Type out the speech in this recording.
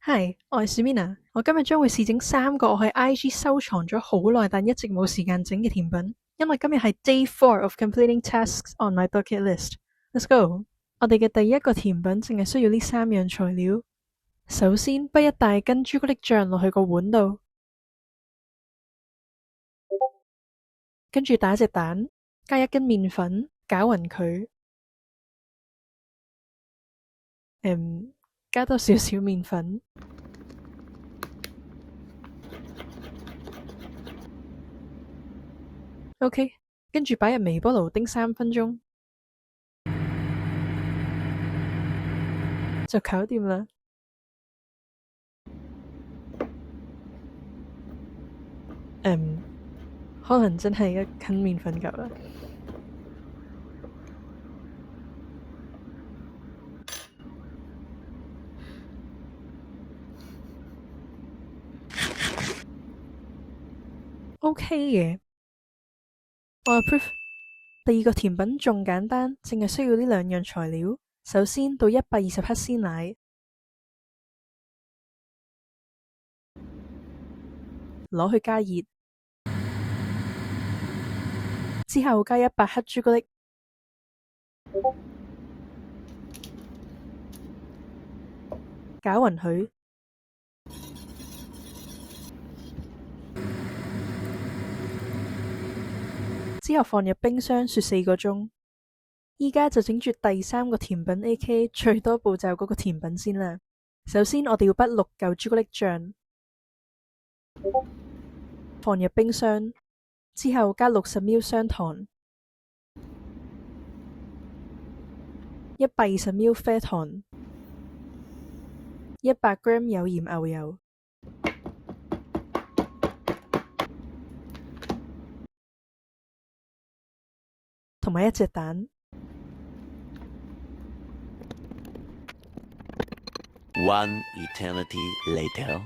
Hi，我係 Sumina，我今日將會試整3個我喺 IG 收藏咗好耐但一直冇時間整嘅甜品，因為今日係 Day 4 of completing tasks on my bucket list。Let's go！我哋嘅第一個甜品淨係需要呢3樣材料。首先，滗一大斤朱古力醬落去個碗度，跟住打隻蛋，加1斤麵粉，攪勻佢。加多少少麵粉。OK，跟住擺入微波爐叮3分鐘，就搞掂啦。可能真係1斤麵粉夠啦。OK 嘅，我 approve。第二個甜品仲簡單，淨係需要呢2樣材料。首先倒120克鮮奶，攞去加熱，之後加100克朱古力，攪勻佢，之後放入冰箱雪4個鐘。依家就整住第3個甜品 AK 最多步驟嗰個甜品先啦。首先我哋要滗6嚿朱古力醬，放入冰箱，之後加60ml 雙糖，120ml 啡糖，100g 有鹽牛油，同埋1隻蛋。One eternity later。